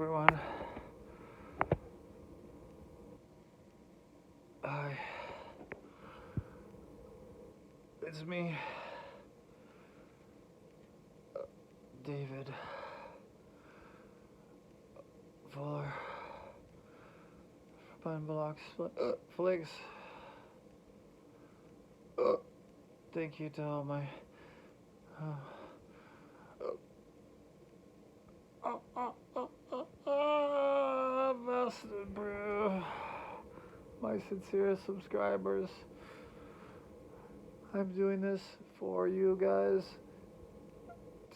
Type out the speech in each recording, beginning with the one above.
everyone. Hi. It's me, David Fuller. Fine blocks, flakes. Thank you to all my vested brew, my sincerest subscribers. I'm doing this for you guys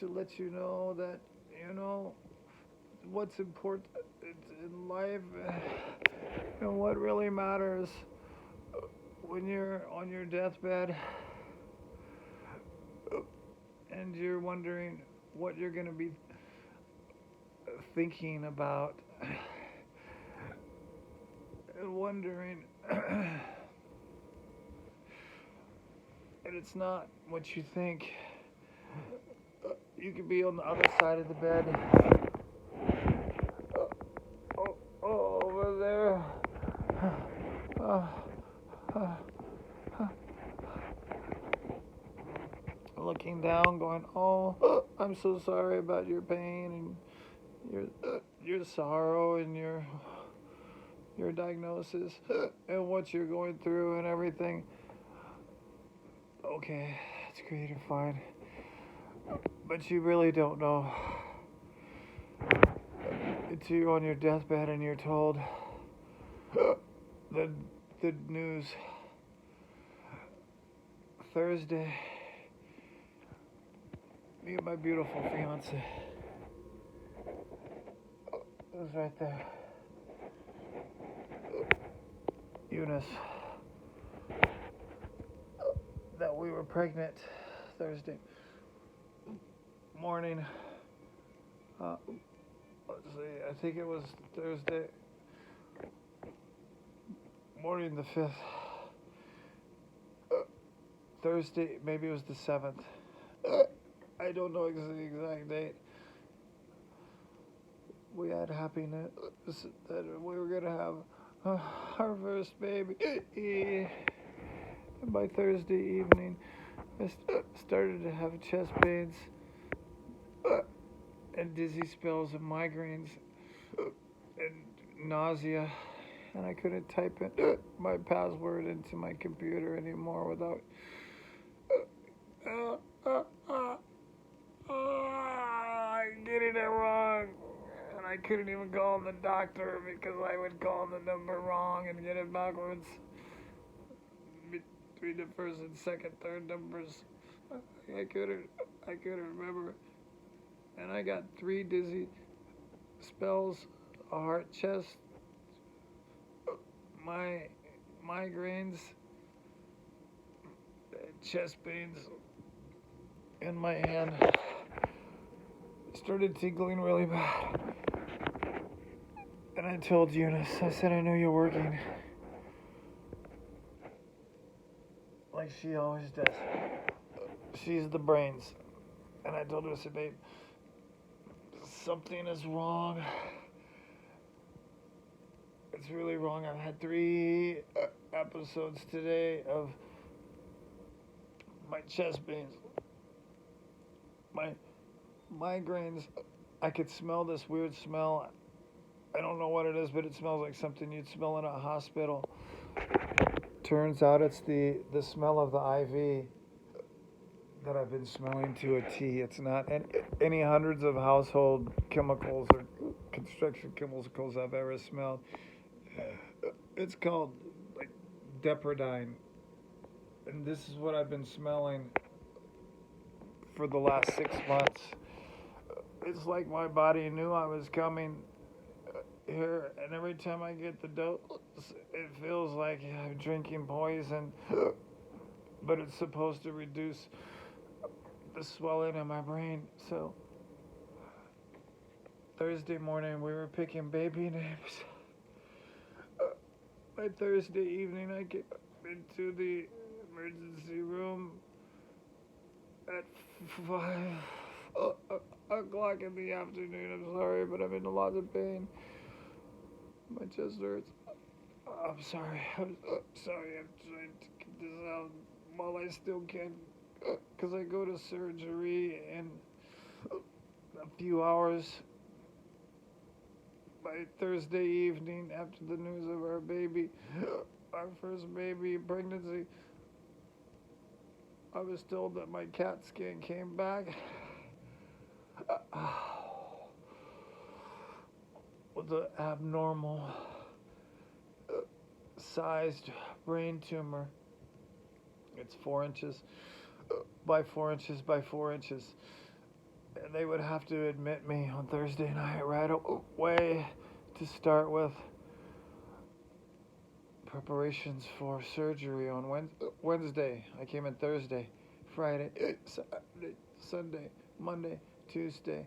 to let you know that what's important in life and what really matters when you're on your deathbed and you're wondering what you're going to be thinking about and wondering and it's not what you think. You could be on the other side of the bed, over there, looking down, going, "Oh, I'm so sorry about your pain and your sorrow and your diagnosis and what you're going through and everything." Okay, it's great and fine, but you really don't know until you're on your deathbed and you're told the news. Thursday, me and my beautiful fiance was right there. Eunice, that we were pregnant Thursday morning. Let's see, I think it was Thursday morning, the 5th. Thursday, maybe it was the 7th. I don't know the exact date. We had happiness that we were gonna have our first baby. And by Thursday evening, I started to have chest pains and dizzy spells and migraines and nausea, and I couldn't type in my password into my computer anymore without getting it wrong. And I couldn't even call the doctor because I would call the number wrong and get it backwards between the first and second, third numbers. I couldn't remember. And I got 3 dizzy spells, a heart, chest, my migraines, chest pains in my hand. Started tingling really bad. And I told Eunice, I said, "I know you're working." Like she always does. She's the brains. And I told her, I said, "Babe, something is wrong. It's really wrong. I've had 3 episodes today of my chest pains, my migraines. I could smell this weird smell. I don't know what it is, but it smells like something you'd smell in a hospital. Turns out it's the smell of the IV that I've been smelling to a T. It's not any hundreds of household chemicals or construction chemicals I've ever smelled. It's called like Deathbed, and this is what I've been smelling for the last 6 months. It's like my body knew I was coming here, and every time I get the dose, it feels like I'm drinking poison, but it's supposed to reduce the swelling in my brain. So Thursday morning we were picking baby names. By Thursday evening I came into the emergency room at 5 o'clock in the afternoon. I'm sorry, but I'm in a lot of pain. My chest hurts. I'm sorry. I'm sorry. I'm trying to get this out while I still can. Because I go to surgery in a few hours. By Thursday evening, after the news of our baby, our first baby pregnancy, I was told that my CAT scan came back with an abnormal sized brain tumor. It's 4 inches by 4 inches by 4 inches. And they would have to admit me on Thursday night right away to start with preparations for surgery on Wednesday. I came in Thursday, Friday, Saturday, Sunday, Monday, Tuesday.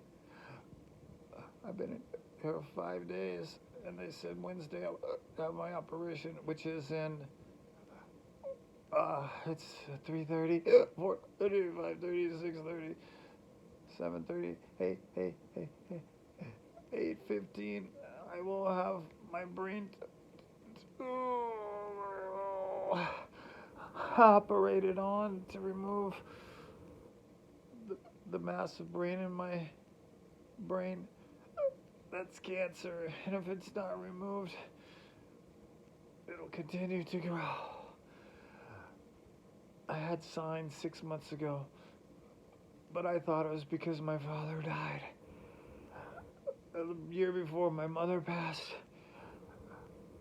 I've been in here 5 days, and they said Wednesday I'll have my operation, which is in it's 3:30, 4:30, 5:30, 6:30, 7:30, 8:15. I will have my brain operated on to remove the mass of brain in my brain. That's cancer, and if it's not removed, it'll continue to grow. I had signs 6 months ago, but I thought it was because my father died. The year before my mother passed.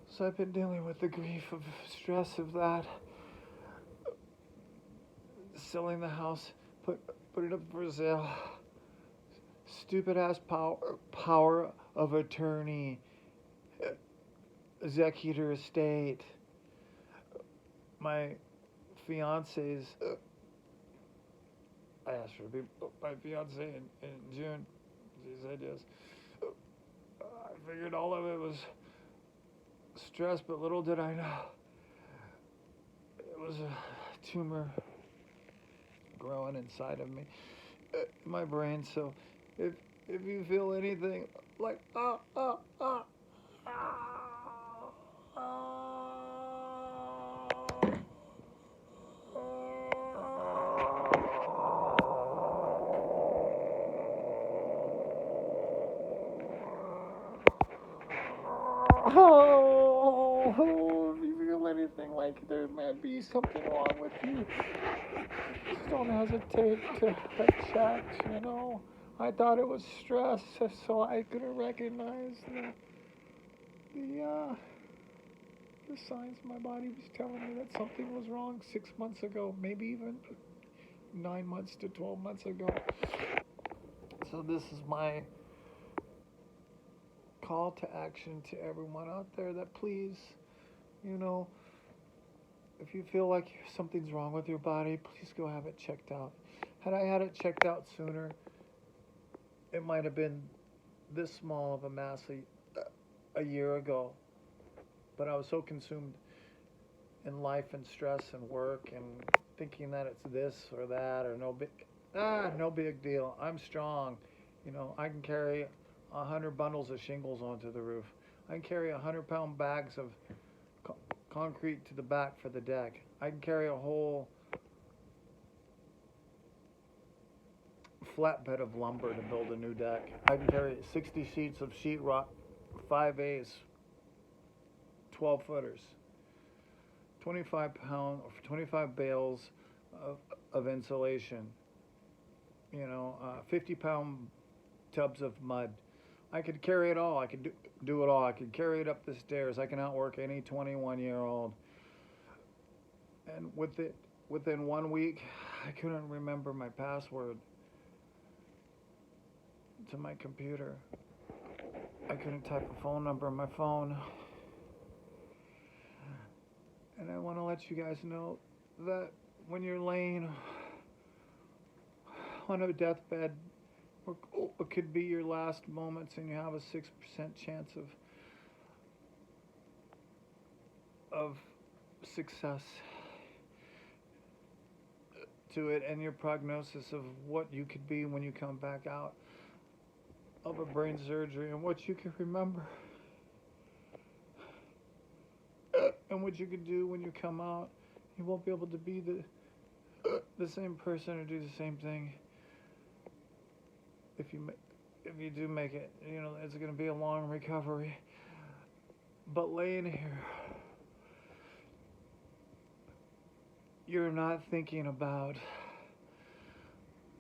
So I've been dealing with the grief of stress of that. Selling the house, put it up for sale. Stupid ass power of attorney. Executor estate. My fiance's. I asked her to be my fiance in June. She said yes. I figured all of it was stress, but little did I know it was a tumor growing inside of me, my brain. So if you feel anything like if you feel anything like there might be something wrong with you, just don't hesitate to check, you know. I thought it was stress, so I couldn't recognize the signs my body was telling me that something was wrong 6 months ago, maybe even 9 months to 12 months ago. So this is my call to action to everyone out there that please, you know, if you feel like something's wrong with your body, please go have it checked out. Had I had it checked out sooner, it might have been this small of a mass a year ago. But I was so consumed in life and stress and work and thinking that it's this or that or no big deal. I'm strong. You know, I can carry 100 bundles of shingles onto the roof. I can carry 100-pound bags of concrete to the back for the deck. I can carry a whole flatbed of lumber to build a new deck. I can carry 60 sheets of sheetrock, 5As, 12 footers, 25 bales of insulation, 50-pound tubs of mud. I could carry it all. I could do it all. I could carry it up the stairs. I can outwork any 21-year-old. And within 1 week, I couldn't remember my password to my computer. I couldn't type a phone number on my phone. And I want to let you guys know that when you're laying on a deathbed, or it could be your last moments, and you have a 6% chance of success to it, and your prognosis of what you could be when you come back out. of a brain surgery and what you can remember and what you can do when you come out. You won't be able to be the same person or do the same thing if you do make it. You know, it's going to be a long recovery. But laying here, you're not thinking about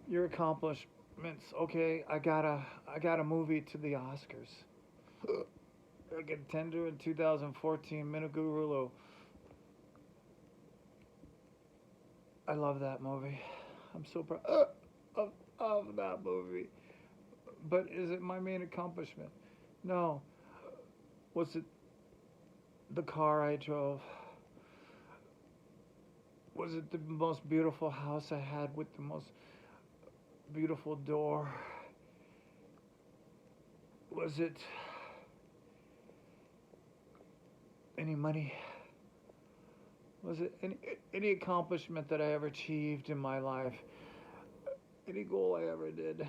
your accomplishments. Okay, I got a movie to the Oscars. A contender in 2014, Minagurulu. I love that movie. I'm so proud of that movie. But is it my main accomplishment? No. Was it the car I drove? Was it the most beautiful house I had with the most beautiful door? Was it any money? Was it any accomplishment that I ever achieved in my life? Any goal I ever did?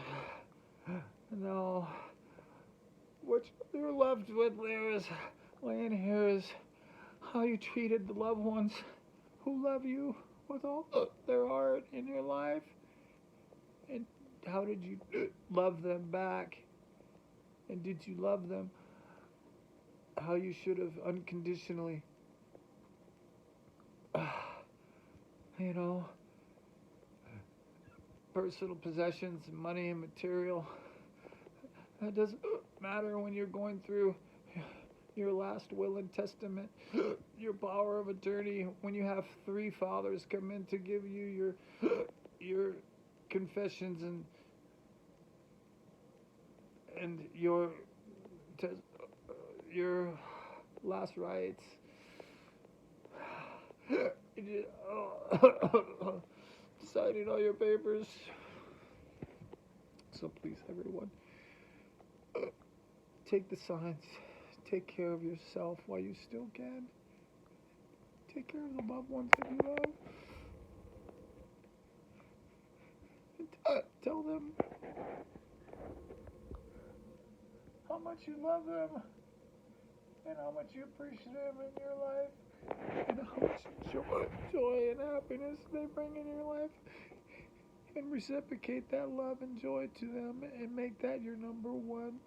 No. What you're left with there is laying here is how you treated the loved ones who love you with all their heart in your life. And how did you love them back? And did you love them how you should have unconditionally? You know, personal possessions, money and material. That doesn't matter when you're going through your last will and testament, your power of attorney, when you have 3 fathers come in to give you your confessions and your last rites. Signing all your papers. So please, everyone, take the signs. Take care of yourself while you still can. Take care of the loved ones that you love. And tell them how much you love them and how much you appreciate them in your life and how much joy and happiness they bring in your life. And reciprocate that love and joy to them and make that your number one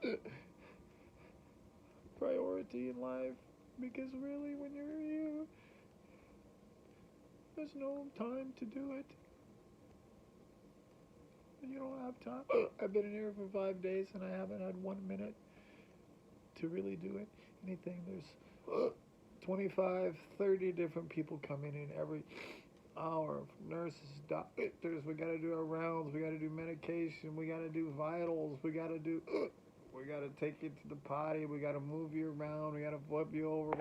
priority in life, because really when you're here there's no time to do it. You don't have time. I've been in here for 5 days and I haven't had 1 minute to really do it. Anything. There's 25, 30 different people coming in every hour. Nurses, doctors, we gotta do our rounds, we gotta do medication, we gotta do vitals, we gotta take you to the potty, we gotta move you around, we gotta flip you over,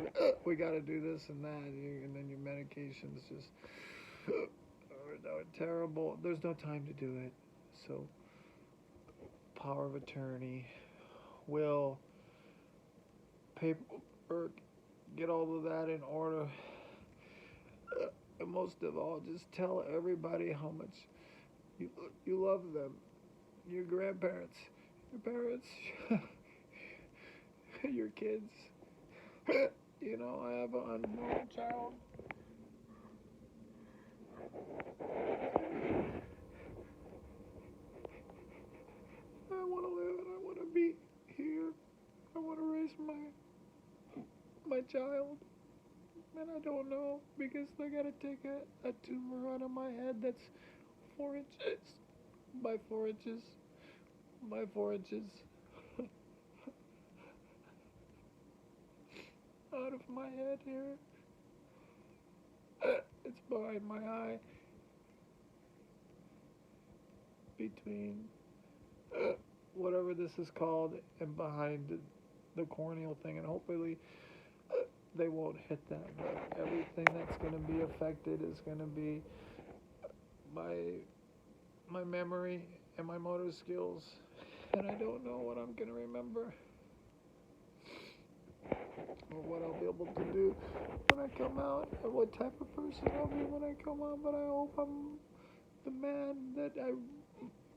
we gotta do this and that, and then your medications just are terrible. There's no time to do it. So, power of attorney, will, paperwork, get all of that in order. And most of all, just tell everybody how much you love them. Your grandparents, your parents, your kids. You know, I have an unborn child. I want to live and I want to be here. I want to raise my child. And I don't know, because they gotta take a tumor out of my head that's 4 inches by 4 inches by 4 inches out of my head here. It's behind my eye, between whatever this is called and behind the corneal thing, and hopefully they won't hit that, but everything that's going to be affected is going to be my memory and my motor skills, and I don't know what I'm going to remember or what I'll be able to do when I come out, or what type of person I'll be when I come out, but I hope I'm the man that I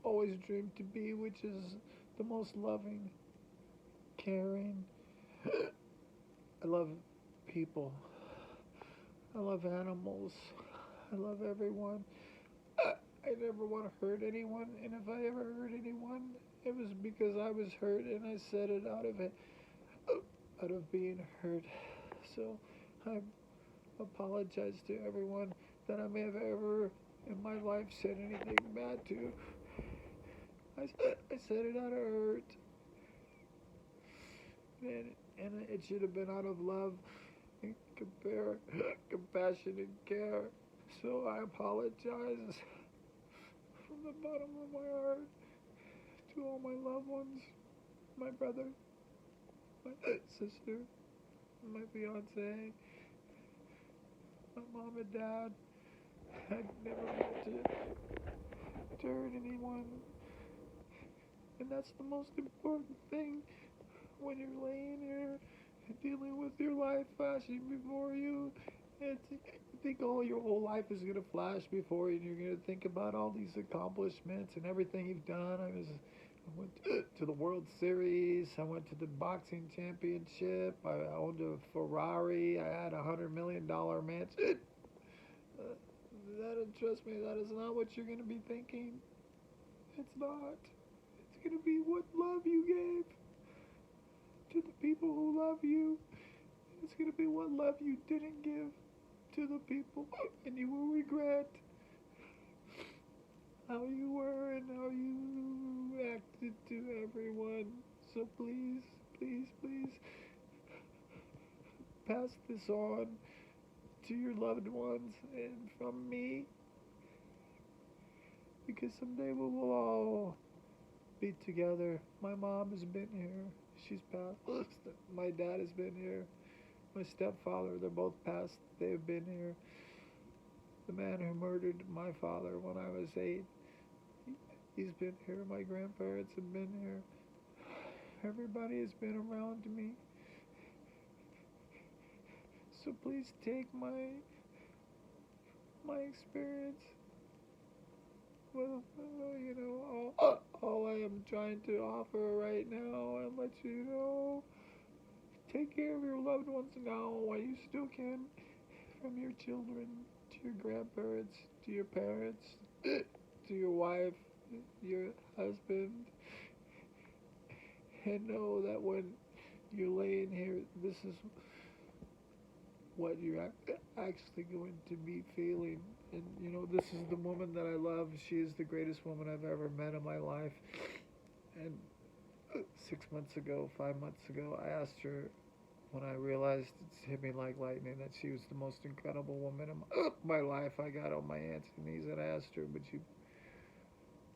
always dreamed to be, which is the most loving, caring. I love people. I love animals. I love everyone. I never want to hurt anyone, and if I ever hurt anyone, it was because I was hurt and I said it out of being hurt. So I apologize to everyone that I may have ever in my life said anything bad to. I said it out of hurt, and it should have been out of love and compassion and care. So I apologize from the bottom of my heart to all my loved ones, my brother, my sister, my fiance, my mom and dad. I never meant to hurt anyone. And that's the most important thing when you're laying here dealing with your life flashing before you. And you think all your whole life is going to flash before you, and you're going to think about all these accomplishments and everything you've done. I went to the World Series. I went to the boxing championship. I owned a Ferrari. I had $100 million mansion. Trust me, that is not what you're going to be thinking. It's not. It's going to be what love you gave to the people who love you. It's going to be what love you didn't give to the people, and you will regret how you were and how you acted to everyone. So please, please, please pass this on to your loved ones and from me, because someday we will all be together. My mom has been here. She's passed. My dad has been here. My stepfather, they're both passed. They've been here. The man who murdered my father when I was 8, he's been here. My grandparents have been here. Everybody has been around me. So please take my experience with, all I am trying to offer right now, and let you know. Take care of your loved ones now while you still can. From your children, to your grandparents, to your parents, to your wife, your husband. And know that when you're laying here, this is what you're actually going to be feeling. And this is the woman that I love. She is the greatest woman I've ever met in my life. And 6 months ago, 5 months ago, I asked her, when I realized it's hit me like lightning, that she was the most incredible woman in my life. I got on my hands and knees and I asked her, would you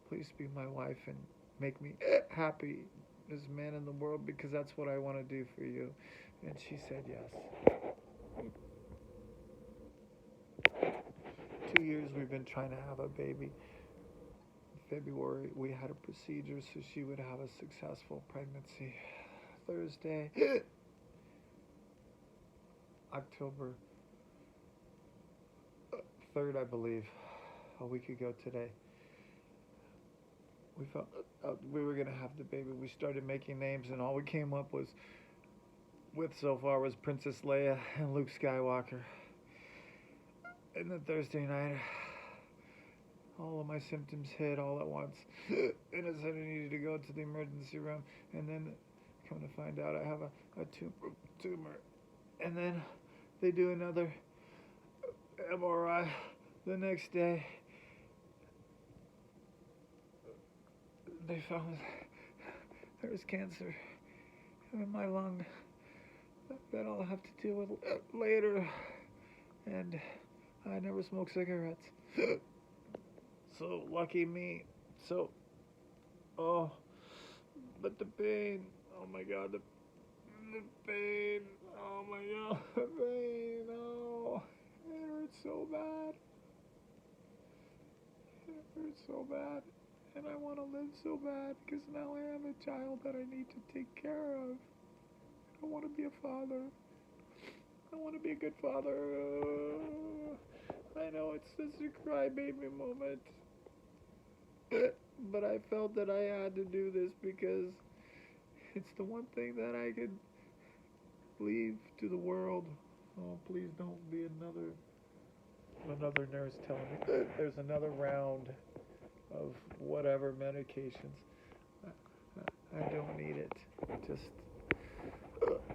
please be my wife and make me happy as man in the world, because that's what I want to do for you. And she said yes. 2 years we've been trying to have a baby. In February we had a procedure so she would have a successful pregnancy. Thursday, October 3rd, I believe, a week ago today, we felt we were going to have the baby. We started making names, and all we came up with so far was Princess Leia and Luke Skywalker. And then Thursday night, all of my symptoms hit all at once. And I said I needed to go to the emergency room. And then come to find out I have a tumor. And then they do another MRI the next day. They found there was cancer in my lung that I'll have to deal with later. And I never smoke cigarettes. So lucky me. So, but the pain. Oh my God, the pain. Oh my God, the pain. Oh, it hurts so bad. It hurts so bad. And I want to live so bad, because now I have a child that I need to take care of. I want to be a father. I want to be a good father. I know it's such a crybaby moment. but I felt that I had to do this because it's the one thing that I could leave to the world. Oh, please don't be another nurse telling me there's another round of whatever medications. I don't need it. Just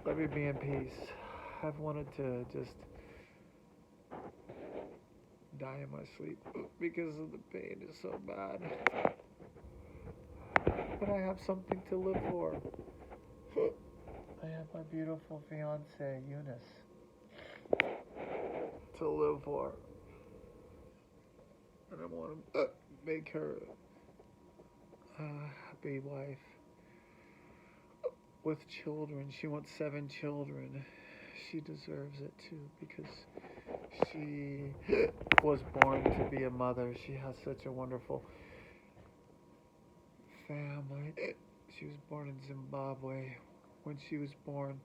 let me be in peace. I've wanted to just die in my sleep because of the pain is so bad. But I have something to live for. I have my beautiful fiance, Eunice, to live for. And I want to make her a happy wife with children. She wants 7 children. She deserves it too because she was born to be a mother. She has such a wonderful family. She was born in Zimbabwe. When she was born,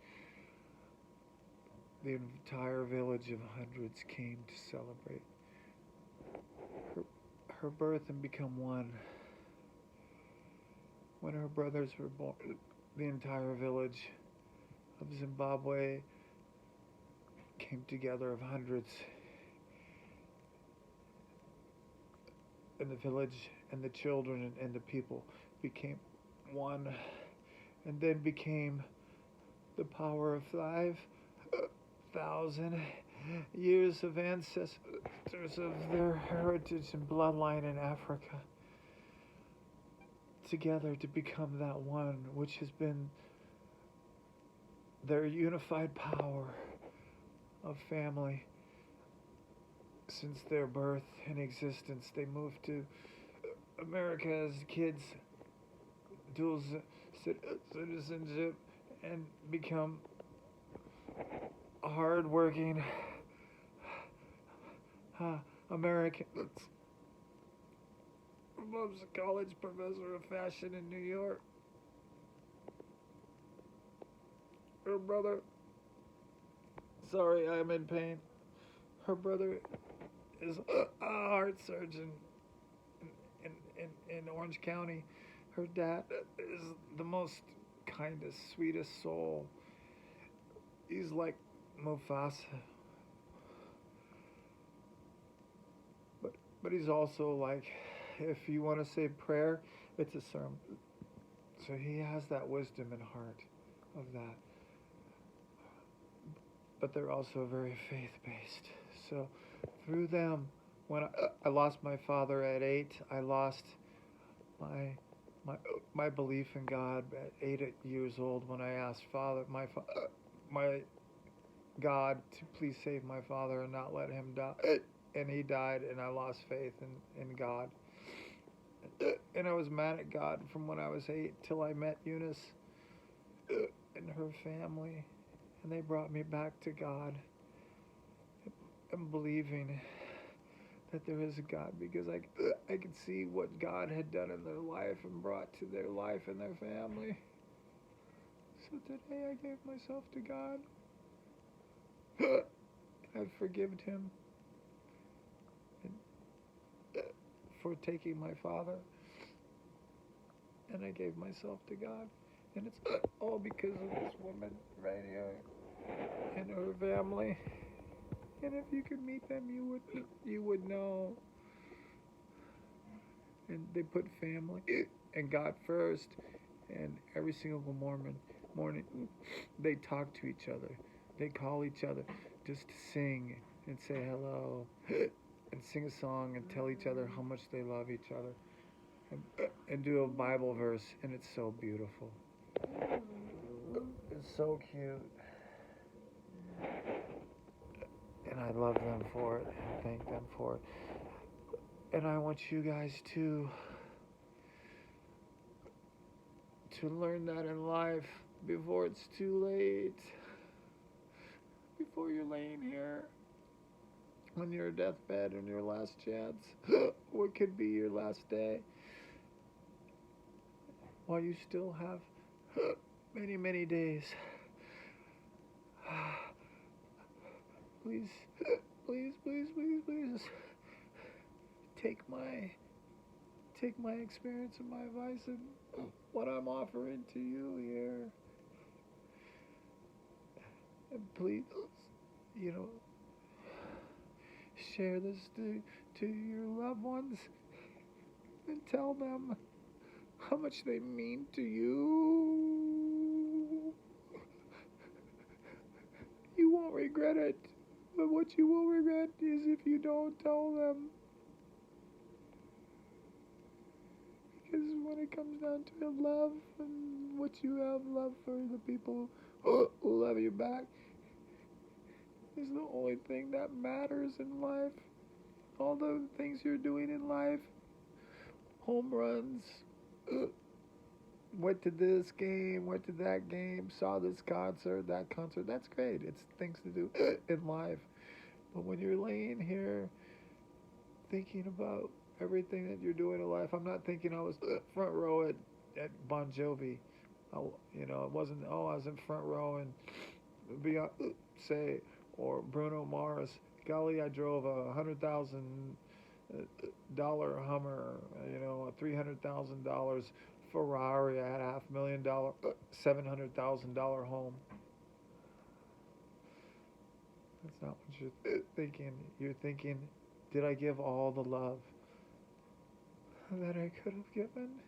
the entire village of hundreds came to celebrate her birth and become one. When her brothers were born, the entire village of Zimbabwe came together of hundreds. And the village and the children and the people became one, and then became the power of 5,000 years of ancestors of their heritage and bloodline in Africa together to become that one, which has been their unified power of family since their birth and existence. They moved to America as kids, dual citizenship, and become hard-working Americans. Mom's a college professor of fashion in New York. Her brother, sorry, I'm in pain. Her brother is a heart surgeon in Orange County. Her dad is the most kindest, sweetest soul. He's like Mufasa. But he's also like, if you want to say prayer, it's a sermon. So he has that wisdom and heart of that. But they're also very faith-based. So through them, when I lost my father at 8, I lost my belief in God at 8 years old when I asked my God to please save my father and not let him die. And he died, and I lost faith in God. And I was mad at God from when I was 8 till I met Eunice and her family, and they brought me back to God and believing that there is a God, because I could see what God had done in their life and brought to their life and their family. So today I gave myself to God. I've forgiven him for taking my father, and I gave myself to God. And it's all because of this woman right here and her family. And if you could meet them, you would know. And they put family and God first. And every single morning, they talk to each other. They call each other just to sing and say hello and sing a song and tell each other how much they love each other and do a Bible verse, and it's so beautiful. It's so cute. And I love them for it and thank them for it. And I want you guys to learn that in life before it's too late. Before you're laying here on your deathbed on your last chance, what could be your last day, while you still have many, many days. Please, please, please, please, please, take my experience and my advice and what I'm offering to you here. And please, share this to your loved ones and tell them how much they mean to you. You won't regret it, but what you will regret is if you don't tell them. Because when it comes down to love and what you have love for the people who love you back is the only thing that matters in life. All the things you're doing in life, home runs, went to this game, went to that game, saw this concert, that concert, that's great. It's things to do in life. But when you're laying here thinking about everything that you're doing in life, I'm not thinking I was front row at Bon Jovi. It wasn't, I was in front row and Beyonce or Bruno Mars. Golly, I drove a $100,000 Hummer, a $300,000 Ferrari. I had a $500,000, $700,000 home. That's not what you're thinking. You're thinking, did I give all the love that I could have given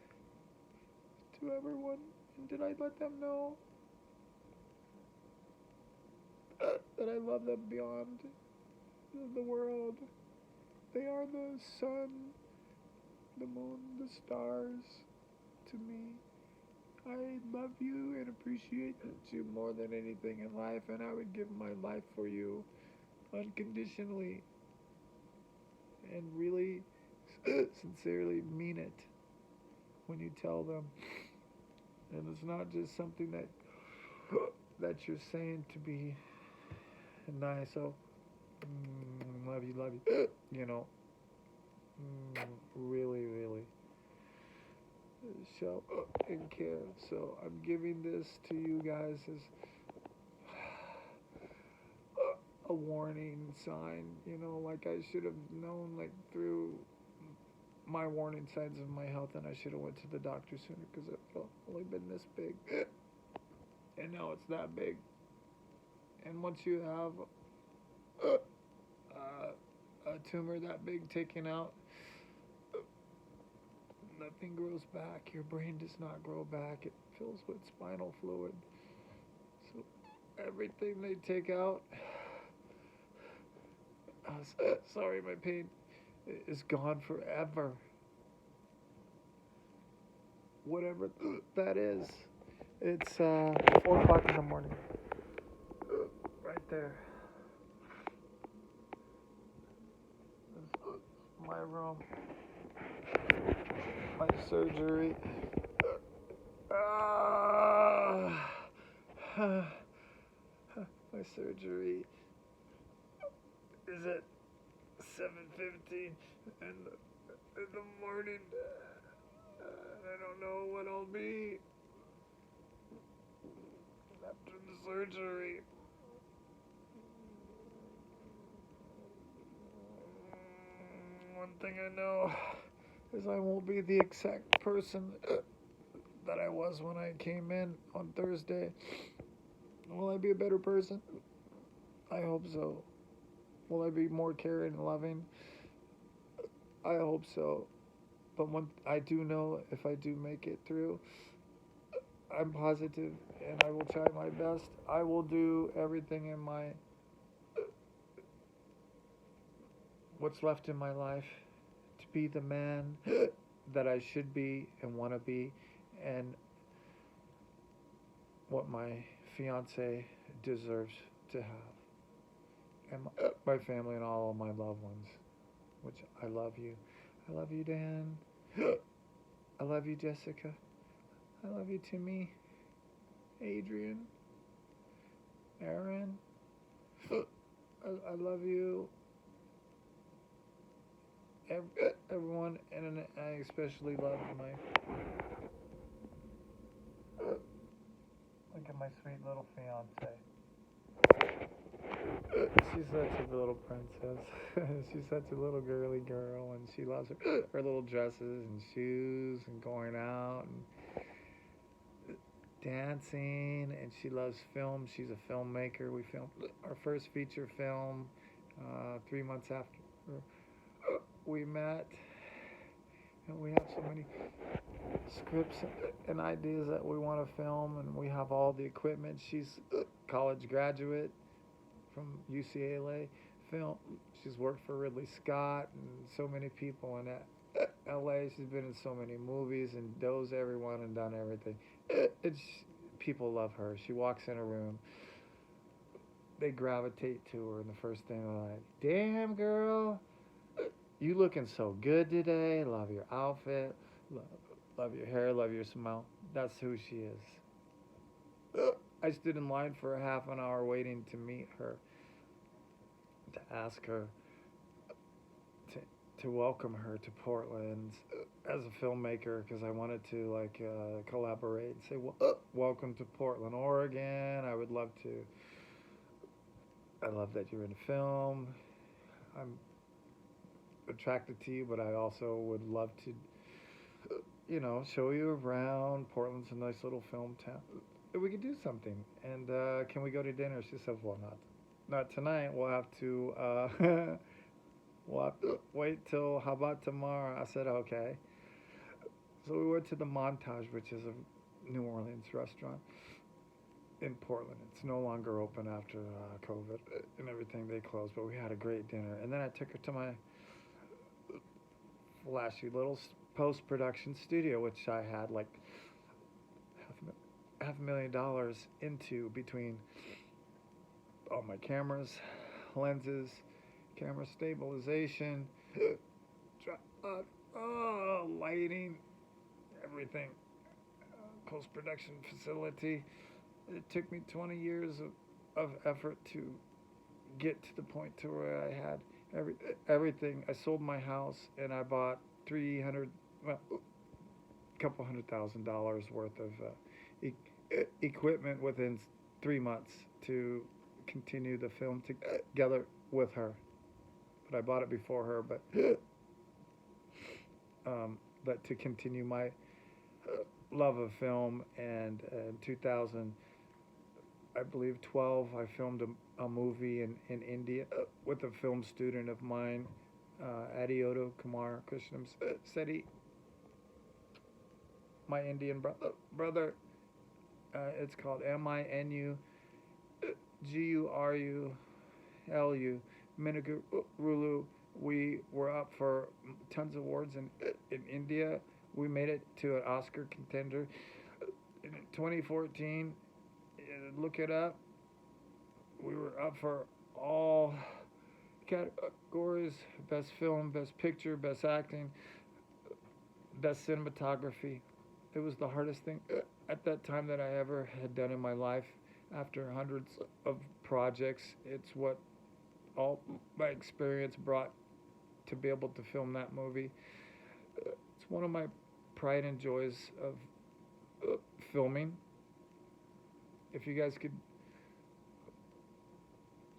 to everyone? And did I let them know that I love them beyond the world? They are the sun, the moon, the stars to me. I love you and appreciate you more than anything in life, and I would give my life for you unconditionally and really sincerely mean it when you tell them. And it's not just something that you're saying to be nice. So love you, really, really show and care. So I'm giving this to you guys as a warning sign, like I should have known, like through my warning signs of my health, and I should have went to the doctor sooner, because it's only been this big, and now it's that big. And once you have a tumor that big taken out, nothing grows back. Your brain does not grow back. It fills with spinal fluid. So everything they take out, sorry, my pain is gone forever. Whatever that is. It's 4 o'clock in the morning. Right there. This is my room. My surgery. My surgery is at 7:15 in the morning. I don't know what I'll be after the surgery. One thing I know is I won't be the exact person that I was when I came in on Thursday. Will I be a better person? I hope so. Will I be more caring and loving? I hope so. But I do know, if I do make it through, I'm positive, and I will try my best. I will do everything in what's left in my life to be the man that I should be and want to be, and what my fiance deserves to have, and my family and all of my loved ones, which I love you. I love you, Dan. I love you, Jessica. I love you, Timmy, Adrian, Aaron. I love you, everyone, and I especially love look at my sweet little fiance. She's such a little princess. She's such a little girly girl, and she loves her little dresses and shoes and going out and dancing. And she loves film. She's a filmmaker. We filmed our first feature film 3 months after we met, and we have so many scripts and ideas that we want to film, and we have all the equipment. She's a college graduate from UCLA film. She's worked for Ridley Scott and so many people in LA. She's been in so many movies and knows everyone and done everything. It's people love her. She walks in a room, they gravitate to her, and the first thing they're like, "Damn girl, you looking so good today. Love your outfit. Love your hair. Love your smile." That's who she is. I stood in line for a half an hour waiting to meet her, to ask her to welcome her to Portland as a filmmaker, because I wanted to collaborate and say, welcome to Portland, Oregon. I would love to. I love that you're in film. I'm attracted to you, but I also would love to, show you around. Portland's a nice little film town. We could do something. And can we go to dinner? She said, well, not tonight. We'll have to wait till, how about tomorrow? I said, okay. So we went to the Montage, which is a New Orleans restaurant in Portland. It's no longer open after COVID and everything. They closed, but we had a great dinner. And then I took her to my flashy little post-production studio, which I had like $500,000 into between all my cameras, lenses, camera stabilization, lighting, everything, post-production facility. It took me 20 years of effort to get to the point to where I had everything. I sold my house and I bought a couple $100,000 worth of equipment within 3 months to continue the film together with her. But I bought it before her, but to continue my love of film. And in 2000, I believe 12, I filmed a movie in India with a film student of mine, Adioto Kumar Krishnam Seti, my Indian brother. It's called Minugurulu, Minugurulu. We were up for tons of awards in India. We made it to an Oscar contender in 2014. Look it up. We were up for all categories: best film, best picture, best acting, best cinematography. It was the hardest thing at that time that I ever had done in my life. After hundreds of projects, it's what all my experience brought to be able to film that movie. It's one of my pride and joys of filming. If you guys could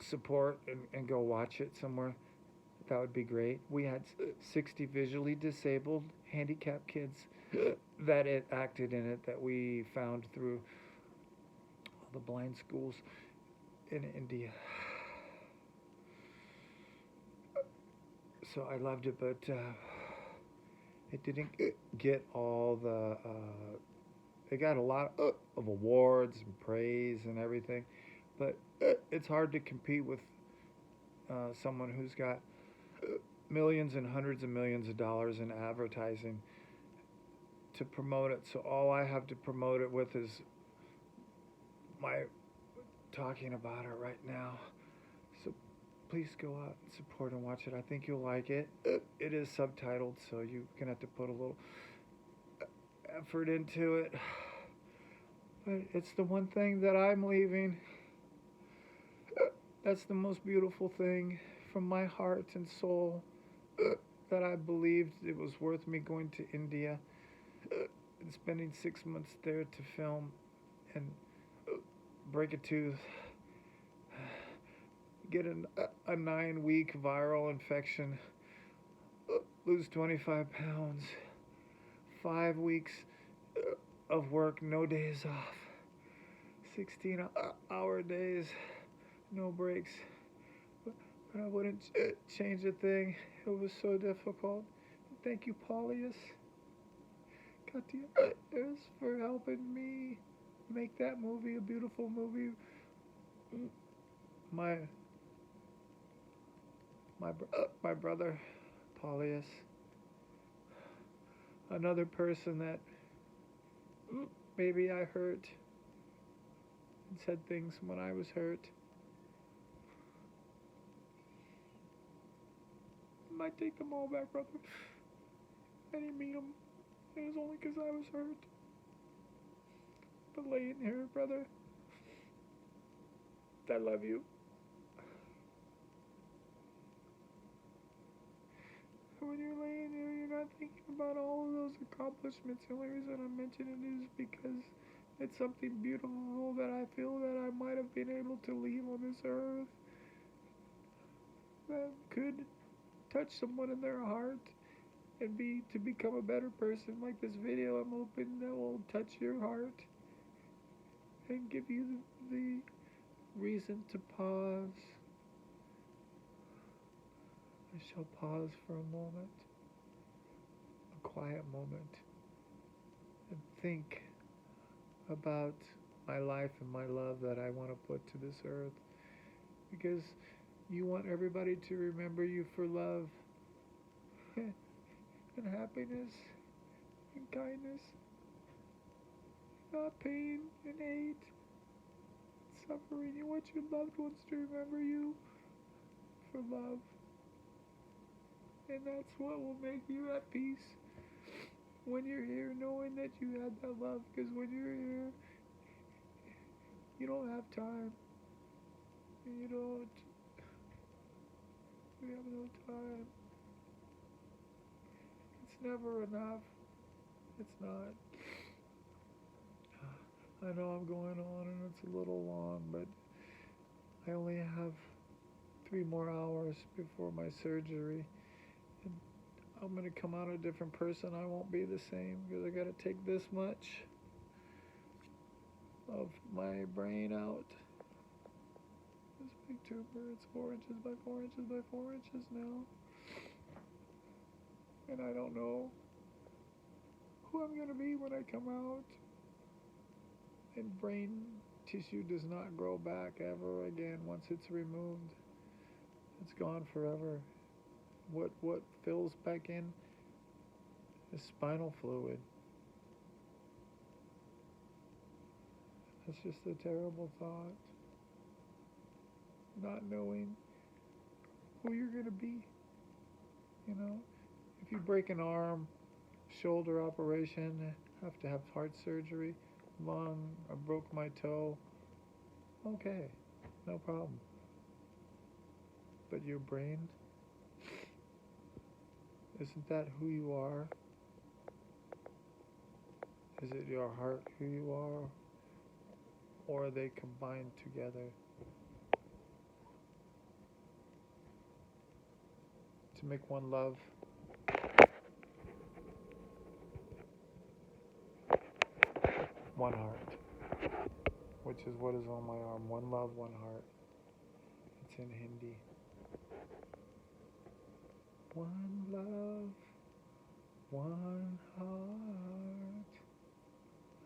support and go watch it somewhere, that would be great. We had 60 visually disabled, handicapped kids that acted in it, that we found through all the blind schools in India. So I loved it, but it didn't get all the... it got a lot of awards and praise and everything, but it's hard to compete with someone who's got millions and hundreds of millions of dollars in advertising to promote it. So all I have to promote it with is my talking about it right now. So please go out and support and watch it. I think you'll like it. It is subtitled, so you're going to have to put a little effort into it. But it's the one thing that I'm leaving. That's the most beautiful thing from my heart and soul, that I believed it was worth me going to India and spending 6 months there to film and break a tooth, get a 9-week viral infection, lose 25 pounds, 5 weeks of work, no days off, 16-hour days, no breaks. But I wouldn't change a thing. It was so difficult. Thank you, Paulius, Katias, for helping me make that movie a beautiful movie. My brother, Paulius, another person that maybe I hurt and said things when I was hurt. I take them all back, brother. I didn't mean them. It was only because I was hurt. But laying here, brother, I love you. When you're laying here, you're not thinking about all of those accomplishments. The only reason I mention it is because it's something beautiful that I feel that I might have been able to leave on this earth that could touch someone in their heart and to become a better person. Like this video I'm hoping that will touch your heart and give you the reason to pause. I shall pause for a moment, a quiet moment, and think about my life and my love that I want to put to this earth, because you want everybody to remember you for love and happiness and kindness, not pain and hate, suffering. You want your loved ones to remember you for love, and that's what will make you at peace when you're here, knowing that you had that love. Because when you're here, you don't have time. You have no time. It's never enough. It's not. I know I'm going on and it's a little long, but I only have 3 more hours before my surgery. And I'm going to come out a different person. I won't be the same because I got to take this much of my brain out. This big tumor, it's 4 inches by 4 inches by 4 inches now. And I don't know who I'm going to be when I come out. And brain tissue does not grow back ever again once it's removed. It's gone forever. What fills back in is spinal fluid. That's just a terrible thought. Not knowing who you're going to be. You know, if you break an arm, shoulder operation, have to have heart surgery, lung, I broke my toe, okay, no problem. But your brain, isn't that who you are? Is it your heart who you are? Or are they combined together to make one love? One heart, which is what is on my arm. One love, one heart. It's in Hindi. One love, one heart.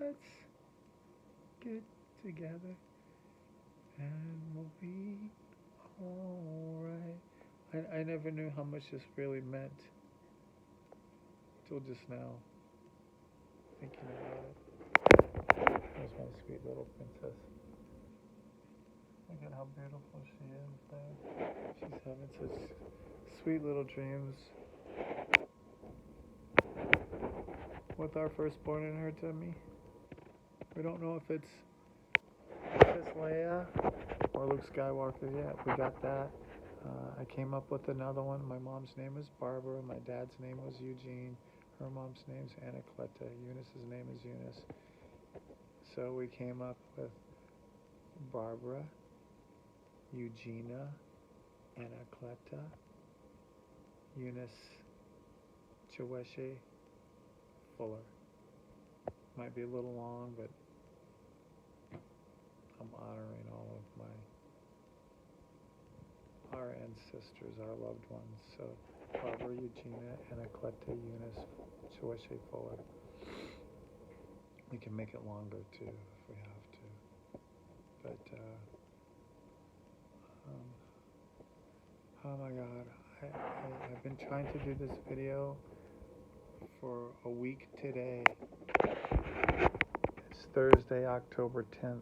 Let's get together and we'll be alright. I never knew how much this really meant till just now, thinking about it. There's my sweet little princess. Look at how beautiful she is there. She's having such sweet little dreams with our firstborn in her tummy. We don't know if it's Princess Leia or Luke Skywalker yet. We got that. I came up with another one. My mom's name is Barbara. My dad's name was Eugene. Her mom's name's Anacleta. Eunice's name is Eunice. So we came up with Barbara, Eugenia, Anacleta, Eunice Cheweshe Fuller. Might be a little long, but I'm honoring all of our ancestors, our loved ones. So Barbara Eugenia Anacleta Eunice Cheweshe Fuller. We can make it longer too if we have to. But oh my God, I've been trying to do this video for a week today. It's Thursday, October 10th.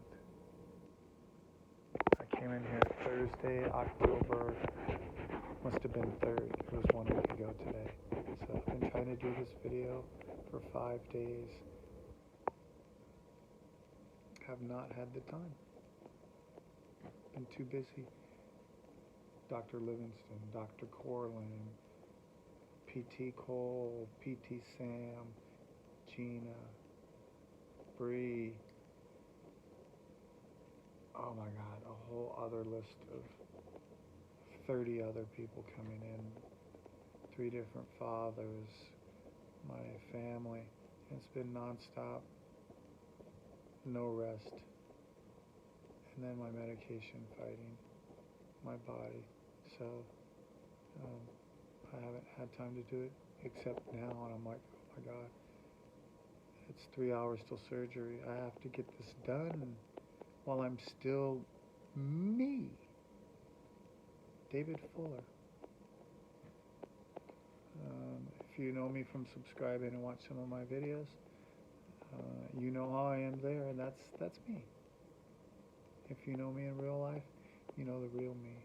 I came in here Thursday, October, must have been 3rd. It was 1 week ago today. So I've been trying to do this video for 5 days. Have not had the time. Been too busy. Dr. Livingston, Dr. Corlin, PT Cole, PT Sam, Gina, Bree. Oh my God, a whole other list of 30 other people coming in. 3 different fathers, my family. It's been nonstop, no rest. And then my medication fighting my body. So I haven't had time to do it except now, and I'm like, oh my God, it's 3 hours till surgery. I have to get this done while I'm still me, David Fuller. If you know me from subscribing and watch some of my videos, you know how I am there, and that's me. If you know me in real life, you know the real me.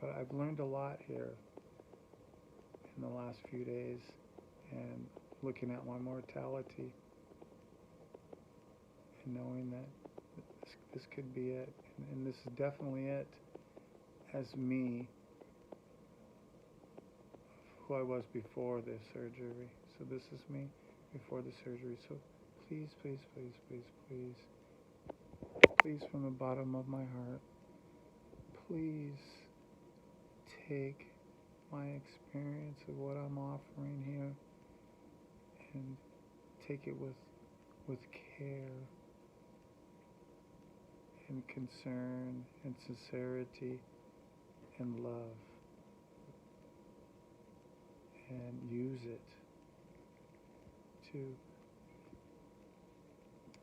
But I've learned a lot here in the last few days, and looking at my mortality and knowing that this could be it, and this is definitely it as me, who I was before the surgery. So this is me before the surgery. So please, please, please, please, please, please, from the bottom of my heart, please take my experience of what I'm offering here and take it with care and concern and sincerity and love, and use it to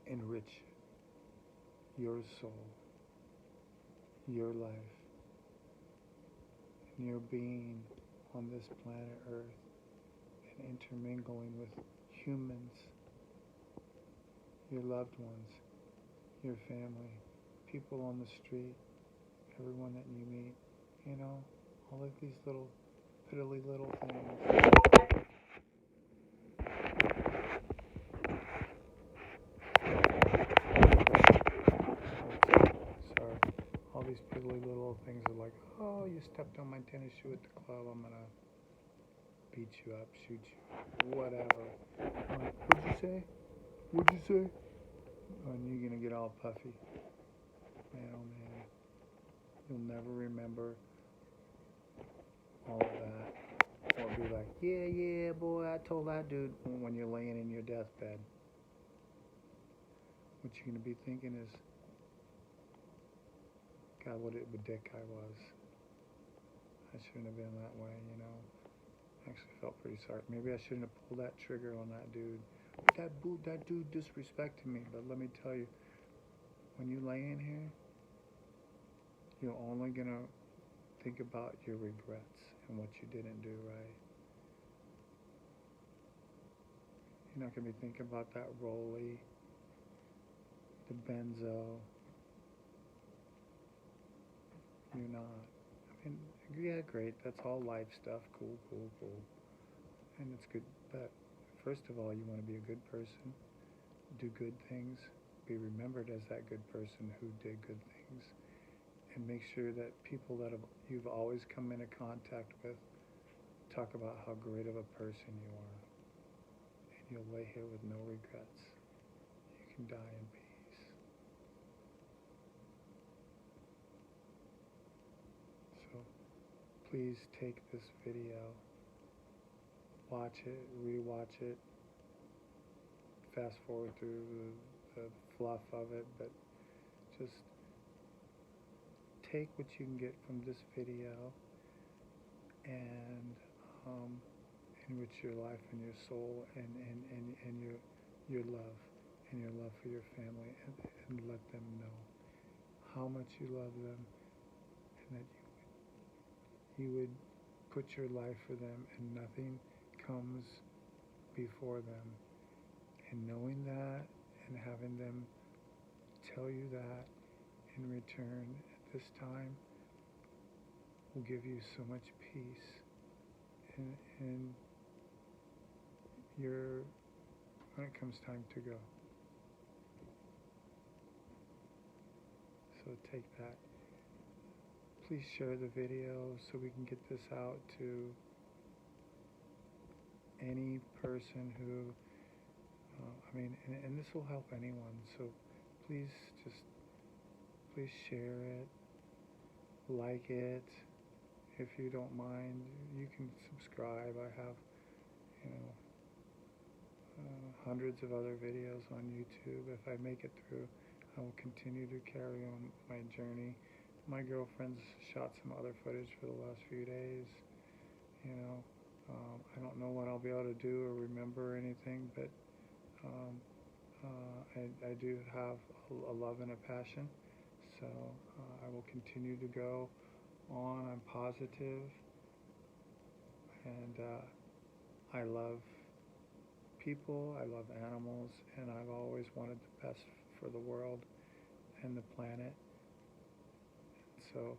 enrich your soul, your life, and your being on this planet Earth, and intermingling with humans, your loved ones, your family, people on the street, everyone that you meet, you know, all of these little piddly little things. Sorry. All these piddly little things are like, oh, you stepped on my tennis shoe at the club, I'm gonna beat you up, shoot you, whatever. Like, what'd you say? What'd you say? And you're gonna get all puffy. Man, oh man. You'll never remember all of that. Or be like, yeah, boy, I told that dude, when you're laying in your deathbed. What you're gonna be thinking is, God, what a dick I was. I shouldn't have been that way, you know. I actually felt pretty sorry. Maybe I shouldn't have pulled that trigger on that dude. That dude disrespected me. But let me tell you, when you lay in here, you're only gonna think about your regrets and what you didn't do right. You're not gonna be thinking about that rollie, the benzo. You're not. I mean, yeah, great. That's all life stuff. Cool. And it's good. But first of all, you want to be a good person, do good things, be remembered as that good person who did good things, and make sure that people that you've always come into contact with talk about how great of a person you are. And you'll lay here with no regrets. You can die in peace. please take this video, watch it, rewatch it, fast forward through the fluff of it, but just take what you can get from this video and enrich your life and your soul and your love and your love for your family, and let them know how much you love them, and that you would put your life for them and nothing comes before them. And knowing that and having them tell you that in return at this time will give you so much peace and when it comes time to go. So take that. Please share the video so we can get this out to any person who, and this will help anyone. So please share it, like it. If you don't mind, you can subscribe. I have, hundreds of other videos on YouTube. If I make it through, I will continue to carry on my journey. My girlfriend's shot some other footage for the last few days. I don't know what I'll be able to do or remember or anything, but I do have a love and a passion. So I will continue to go on. I'm positive, and I love people, I love animals, and I've always wanted the best for the world and the planet. So,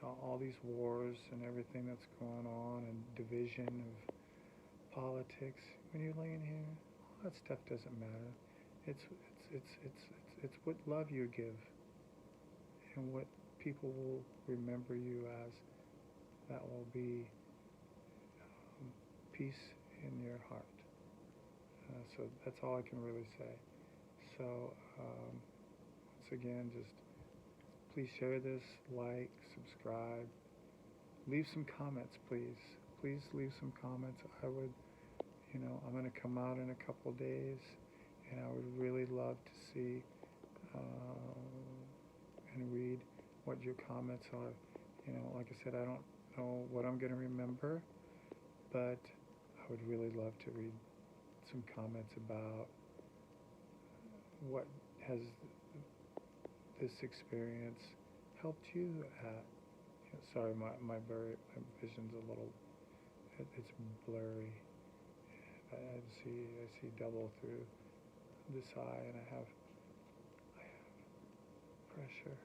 all these wars and everything that's going on, and division of politics, when you're laying here, all that stuff doesn't matter. It's what love you give and what people will remember you as. That will be peace in your heart. So that's all I can really say. So once again, just please share this, like, subscribe, leave some comments, please. Please leave some comments. I would, I'm going to come out in a couple days, and I would really love to see and read what your comments are. Like I said, I don't know what I'm going to remember, but I would really love to read some comments about what has this experience helped you at. Sorry, my vision's a little, it's blurry. I see double through this eye, and I have pressure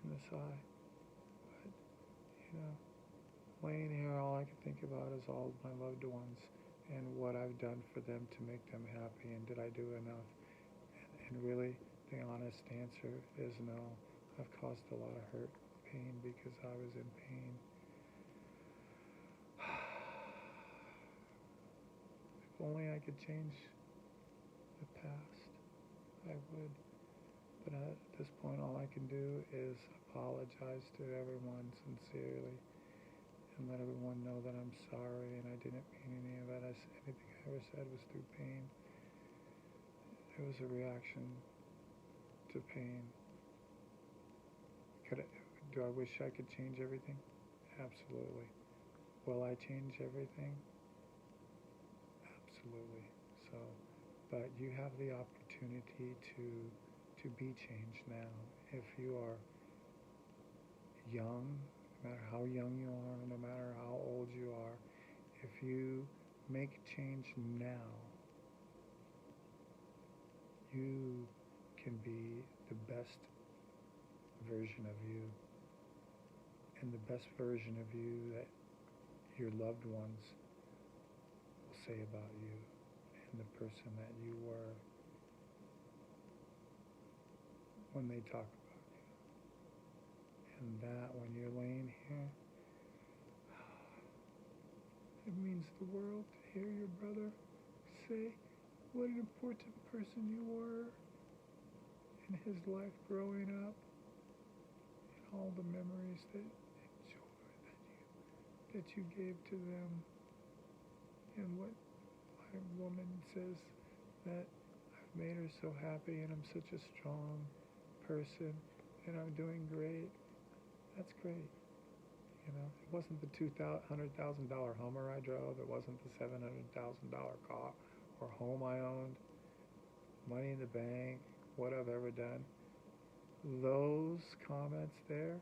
in this eye. But laying here, all I can think about is all my loved ones and what I've done for them to make them happy, and did I do enough? And really, the honest answer is no. I've caused a lot of hurt, pain, because I was in pain. If only I could change the past, I would. But at this point, all I can do is apologize to everyone sincerely and let everyone know that I'm sorry and I didn't mean any of it. Anything I ever said was through pain. It was a reaction to pain. Do I wish I could change everything? Absolutely. Will I change everything? Absolutely. So, but you have the opportunity to be changed now. If you are young, no matter how young you are, no matter how old you are, if you make change now, you can be the best version of you, and the best version of you that your loved ones will say about you and the person that you were when they talk about you. And that, when you're laying here, it means the world to hear your brother say what an important person you were in his life growing up, and all the memories that you that you gave to them, and what my woman says that I've made her so happy and I'm such a strong person and I'm doing great. That's great. You know, it wasn't the $200,000 Hummer I drove. It wasn't the $700,000 car or home I owned, money in the bank, what I've ever done. Those comments there,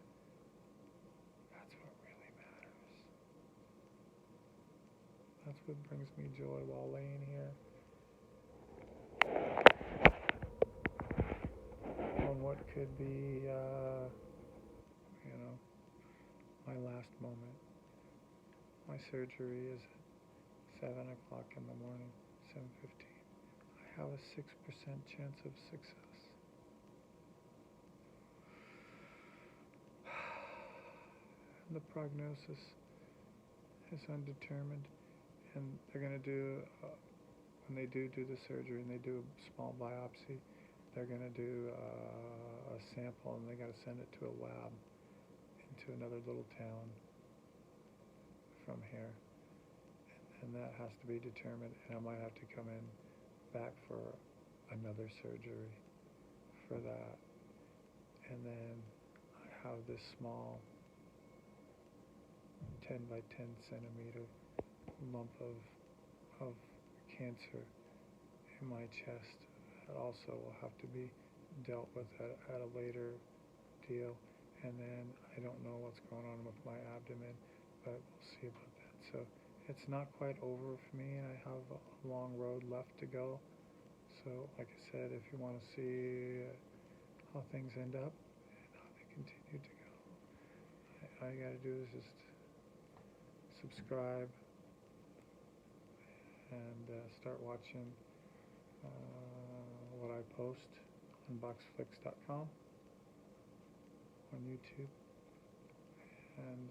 that's what really matters. That's what brings me joy while laying here on what could be, my last moment. My surgery is at 7 o'clock in the morning, 7:15. I have a 6% chance of success. The prognosis is undetermined, and they're going to do, when they do the surgery and they do a small biopsy, they're going to do a sample and they got to send it to a lab into another little town from here, and that has to be determined, and I might have to come in back for another surgery for that. And then I have this small 10 by 10 centimeter lump of cancer in my chest that also will have to be dealt with at a later deal. And then I don't know what's going on with my abdomen, but we'll see about that. So it's not quite over for me, and I have a long road left to go. So like I said, if you want to see how things end up and how they continue to go, all you got to do is just subscribe and start watching what I post on boxflix.com, on YouTube, and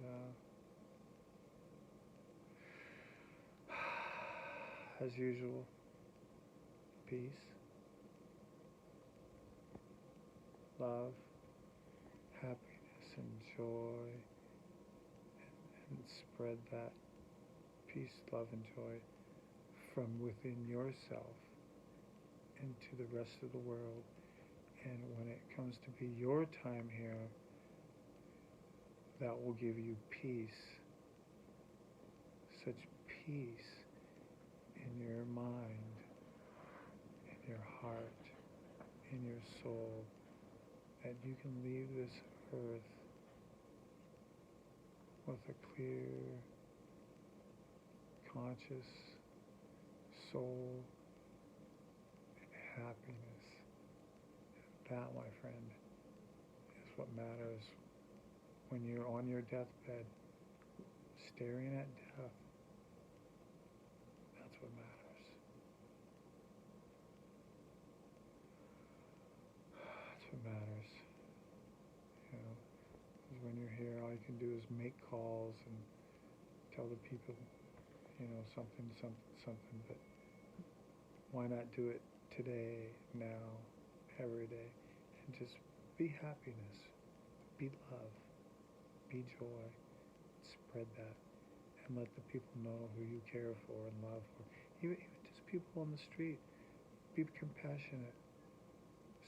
as usual, peace, love, happiness, and joy, and spread that peace, love, and joy from within yourself into the rest of the world. And when it comes to be your time here, that will give you peace, such peace in your mind, in your heart, in your soul, that you can leave this earth with a clear, conscious soul and happiness. That, my friend, is what matters when you're on your deathbed, staring at death. That's what matters. That's what matters. You know, because when you're here, all you can do is make calls and tell the people, something, but why not do it today, now, every day, and just be happiness, be love, be joy, spread that, and let the people know who you care for and love for. Even just people on the street, be compassionate,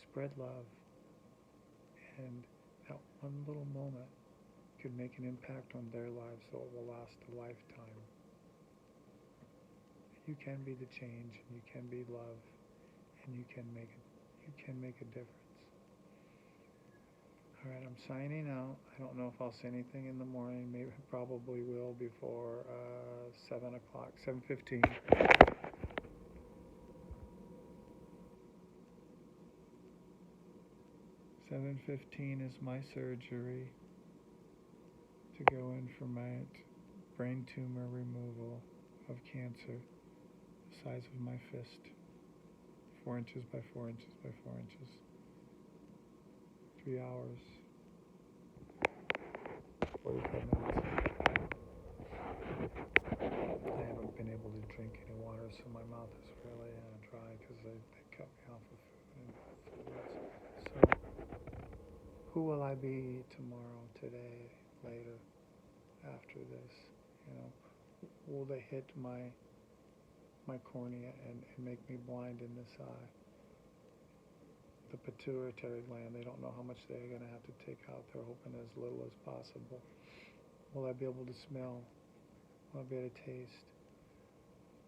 spread love, and that one little moment could make an impact on their lives so it will last a lifetime. You can be the change, and you can be love, and you can make a difference. All right, I'm signing out. I don't know if I'll say anything in the morning. Maybe probably will before 7 o'clock, 7:15. 7:15 is my surgery to go in for my brain tumor removal of cancer, the size of my fist, 4 inches by 4 inches by 4 inches. 3 hours, 45 minutes. I haven't been able to drink any water, so my mouth is really dry because they cut me off of food and fluids. So, who will I be tomorrow, today, later, after this? will they hit my cornea and make me blind in this eye? The pituitary gland, they don't know how much they're going to have to take out. They're hoping as little as possible. Will I be able to smell? Will I be able to taste?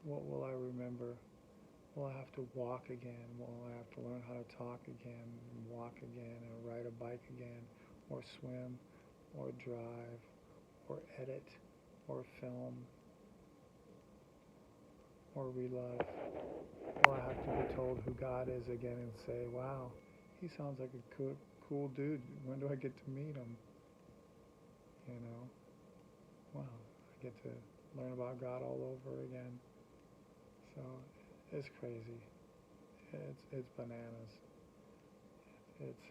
What will I remember? Will I have to walk again? Will I have to learn how to talk again, walk again, and ride a bike again, or swim, or drive, or edit, or film, or relive? Will I have to be told who God is again and say, wow, he sounds like a cool dude. When do I get to meet him? You know? Wow, I get to learn about God all over again. So it's crazy. It's bananas. It's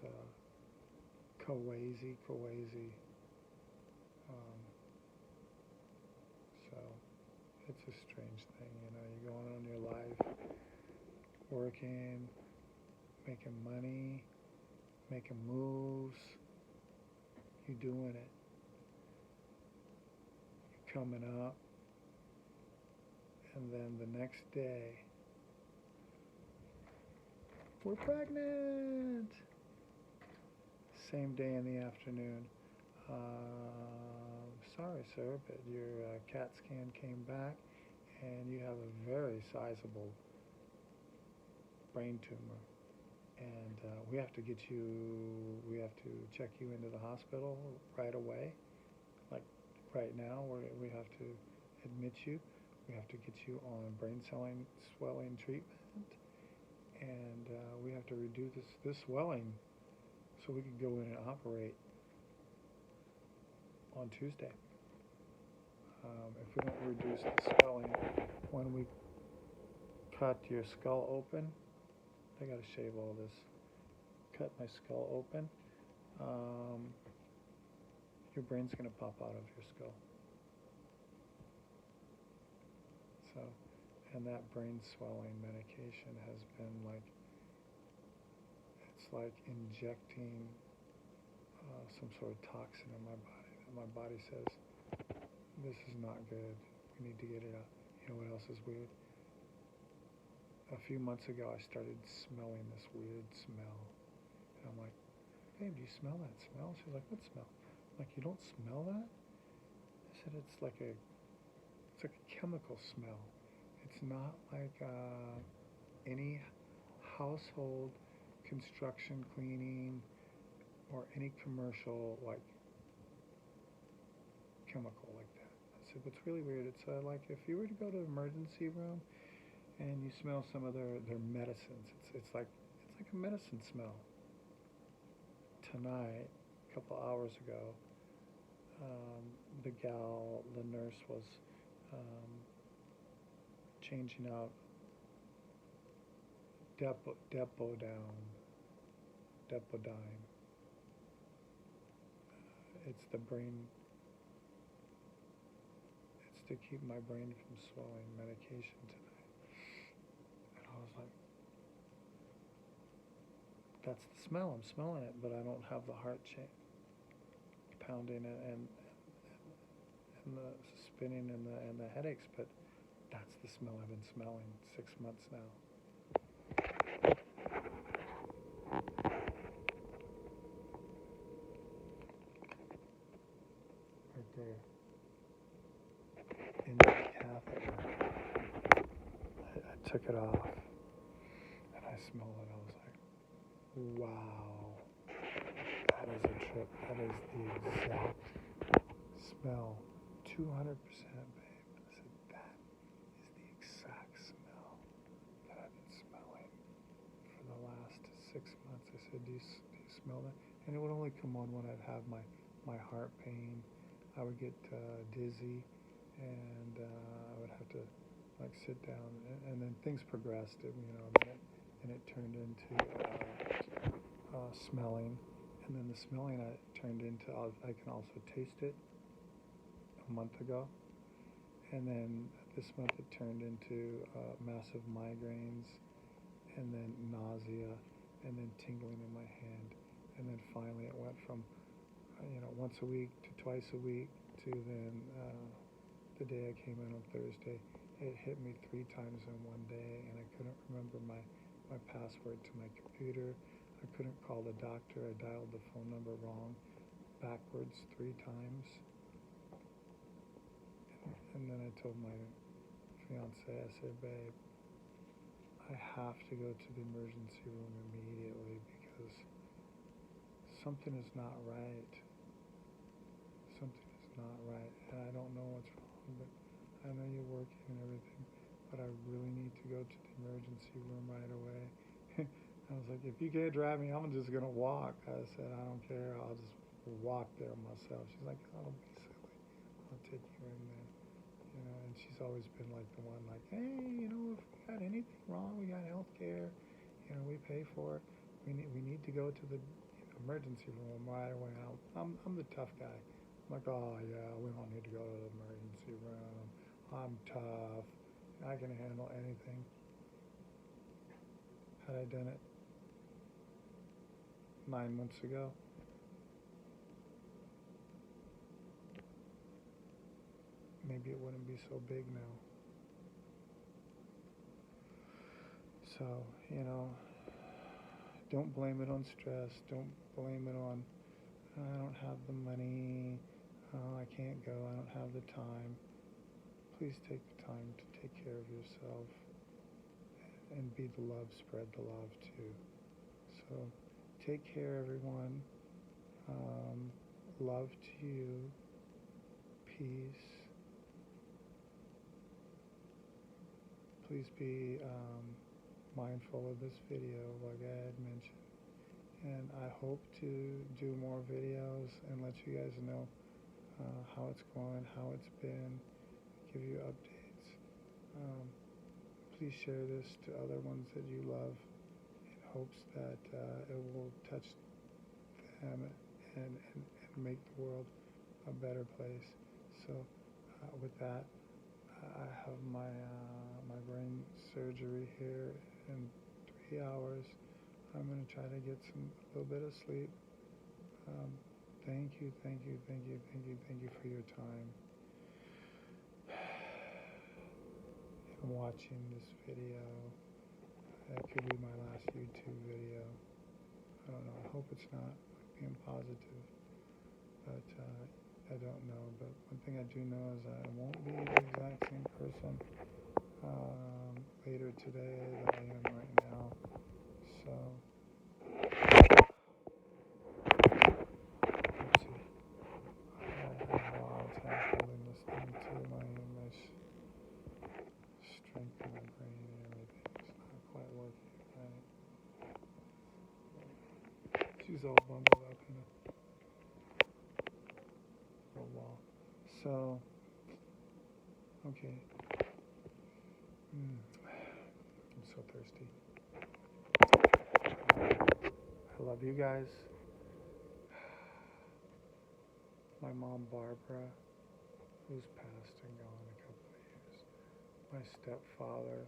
crazy. So it's a strange thing, you know. You're going on your life, working, making money, making moves. You're doing it. You're coming up, and then the next day, we're pregnant. Same day in the afternoon. Sorry, sir, but your CAT scan came back, and you have a very sizable brain tumor. And we have to check you into the hospital right away. Like right now, we have to admit you. We have to get you on brain swelling treatment. And we have to reduce this swelling so we can go in and operate on Tuesday. If we don't reduce the swelling, when we cut your skull open, I gotta shave all this. Cut my skull open, your brain's gonna pop out of your skull. So, and that brain swelling medication has been it's like injecting some sort of toxin in my body. And my body says, this is not good. We need to get it out. You know what else is weird? A few months ago, I started smelling this weird smell. And I'm like, babe, do you smell that smell? She's like, what smell? I'm like, you don't smell that? I said, it's like a chemical smell. It's not like any household construction cleaning or any commercial chemical like that. I said, what's really weird, it's like if you were to go to the emergency room and you smell some of their medicines, it's like a medicine smell. Tonight, a couple hours ago, the nurse was changing out Deppodine. It's to keep my brain from swelling medication tonight. And I was like, that's the smell. I'm smelling it, but I don't have the heart pounding and the spinning and the headaches. But that's the smell I've been smelling 6 months now. Right there. In the catheter. I took it off and I smelled it. I was like, wow, that is a trip. That is the exact smell. 200%, babe. I said, that is the exact smell that I've been smelling for the last 6 months. I said, do you smell that? And it would only come on when I'd have my heart pain. I would get dizzy, and I would have to sit down, and then things progressed, and it turned into smelling, and then the smelling turned into I can also taste it a month ago, and then this month it turned into massive migraines, and then nausea, and then tingling in my hand, and then finally it went from once a week to twice a week to then the day I came in on Thursday, it hit me 3 times in one day, and I couldn't remember my password to my computer. I couldn't call the doctor. I dialed the phone number wrong, backwards 3 times. And then I told my fiance, I said, babe, I have to go to the emergency room immediately because something is not right. Something is not right, and I don't know what's wrong, but I know you're working and everything, but I really need to go to the emergency room right away. I was like, if you can't drive me, I'm just going to walk. I said, I don't care. I'll just walk there myself. She's like, oh, don't be silly. I'll take you in there. You know, and she's always been like the one like, hey, you know, if we got anything wrong, we got health care. You know, we pay for it. We need to go to the emergency room right away. I'm the tough guy. I'm like, oh, yeah, we don't need to go to the emergency room. I'm tough. I can handle anything. Had I done it 9 months ago, maybe it wouldn't be so big now. So, you know, don't blame it on stress. Don't blame it on, I don't have the money. I can't go. I don't have the time. Please take the time to take care of yourself and be the love, spread the love too. So take care, everyone. Love to you. Peace. Please be mindful of this video, like I had mentioned. And I hope to do more videos and let you guys know how it's going, how it's been, give you updates. Please share this to other ones that you love in hopes that it will touch them and make the world a better place. So with that, I have my brain surgery here in 3 hours. I'm going to try to get a little bit of sleep. Thank you for your time and watching this video. That could be my last YouTube video. I don't know. I hope it's not being positive, but I don't know. But one thing I do know is I won't be the exact same person later today that I am right now. So let's see. I have a hard time holding this thing to my strength in my brain and everything. It's not quite working right. She's all bundled up in a wall. So, okay. I'm so thirsty. I love you guys. My mom, Barbara, who's passed and gone a couple of years. My stepfather,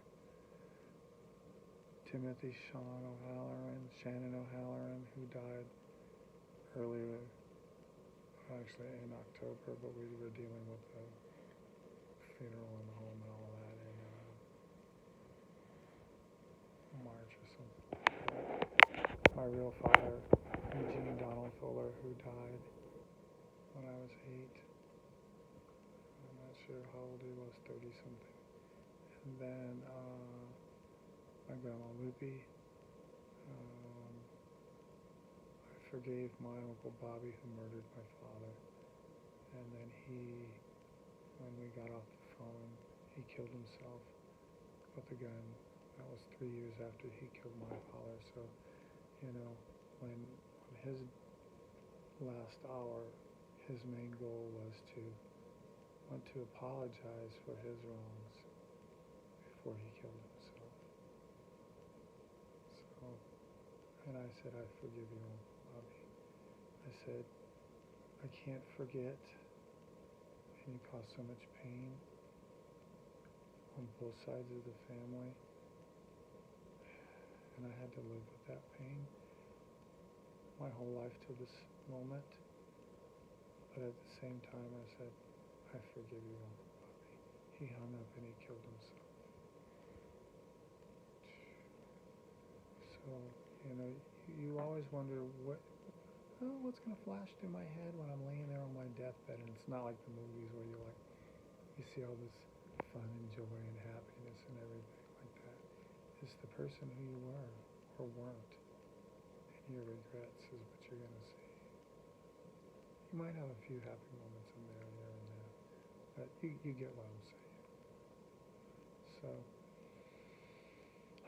Timothy Shannon O'Halloran, who died earlier, actually in October, but we were dealing with the funeral in the home and all that in March or something. My real father, Eugene Donald Fuller, who died when I was 8. I'm not sure how old he was, 30 something. And then my grandma Loopy. I forgave my Uncle Bobby who murdered my father. And then when we got off the phone, he killed himself with a gun. That was 3 years after he killed my father. So, you know, when his last hour, his main goal was to want to apologize for his wrongs before he killed himself. So, and I said, I forgive you, Uncle Bobby. I said, I can't forget, and you caused so much pain on both sides of the family, and I had to live with that pain my whole life to this moment. But at the same time, I said, I forgive you, Uncle Bobby. he hung up and he killed himself. So, you always wonder what's going to flash through my head when I'm laying there on my deathbed, and it's not like the movies where you see all this fun and joy and happiness and everything like that. It's the person who you were or weren't, and your regrets is what you're going to see. You might have a few happy moments in there here and there, but you get what I'm saying. So,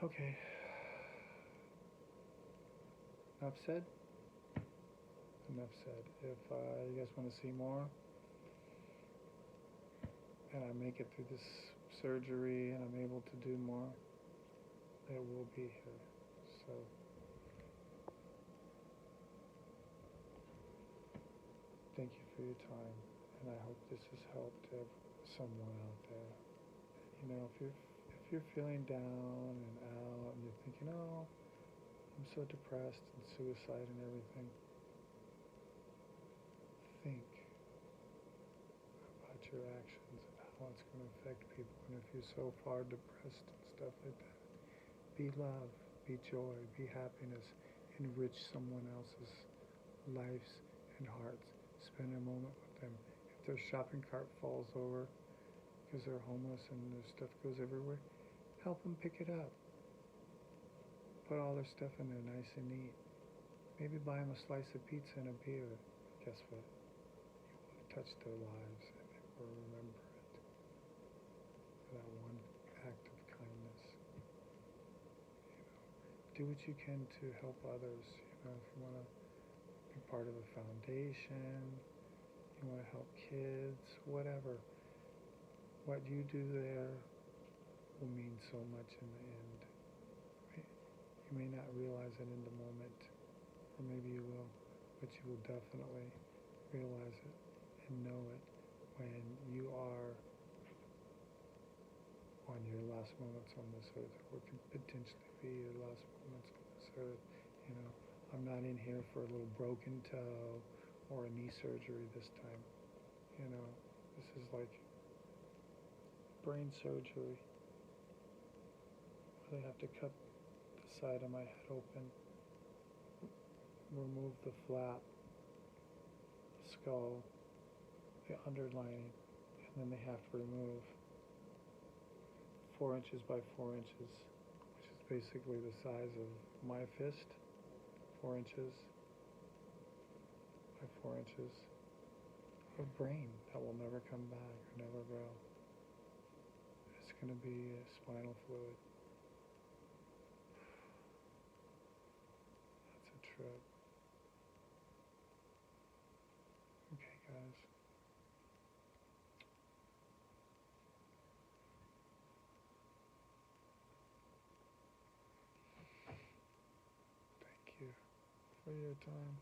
okay. Enough said? Enough said. If you guys want to see more, and I make it through this surgery and I'm able to do more, it will be here. So, thank you for your time, and I hope this has helped someone out there. If you're feeling down and out and you're thinking, oh, I'm so depressed and suicide and everything, think about your actions and how it's going to affect people. And if you're so far depressed and stuff like that, be love, be joy, be happiness, enrich someone else's lives and hearts. Spend a moment with them. If their shopping cart falls over because they're homeless and their stuff goes everywhere, help them pick it up. Put all their stuff in there nice and neat. Maybe buy them a slice of pizza and a beer. Guess what? You will have touched their lives, and they will remember it for that one act of kindness. Do what you can to help others. If you want to be part of a foundation, you want to help kids, whatever. What you do there will mean so much in the end. You may not realize it in the moment, or maybe you will, but you will definitely realize it and know it when you are on your last moments on this earth, or could potentially be your last moments on this earth. I'm not in here for a little broken toe or a knee surgery this time. This is like brain surgery. They have to cut the side of my head open, remove the flap, the skull, the underlining, and then they have to remove 4 inches by 4 inches, which is basically the size of my fist, 4 inches by 4 inches of brain that will never come back or never grow. It's going to be spinal fluid. That's a trip. Okay, guys. Thank you for your time.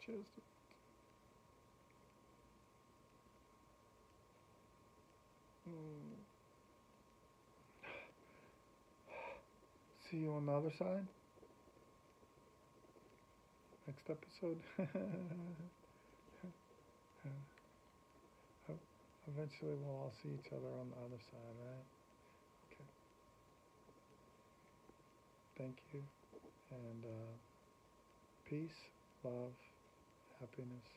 Cheers. See you on the other side. Next episode. Eventually we'll all see each other on the other side, right? Okay. Thank you. And peace, love, happiness.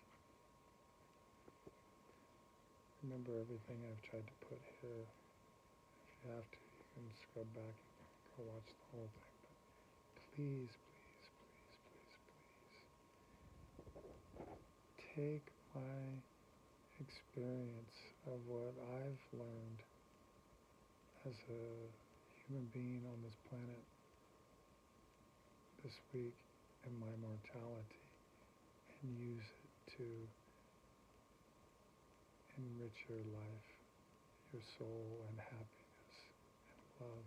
Remember everything I've tried to put here. If you have to, you can scrub back and go watch the whole thing. But please, please, please, please, please, take my experience of what I've learned as a human being on this planet this week and my mortality, and use it to enrich your life, your soul, and happiness and love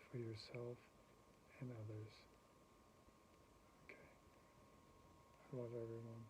for yourself and others. Okay. I love everyone.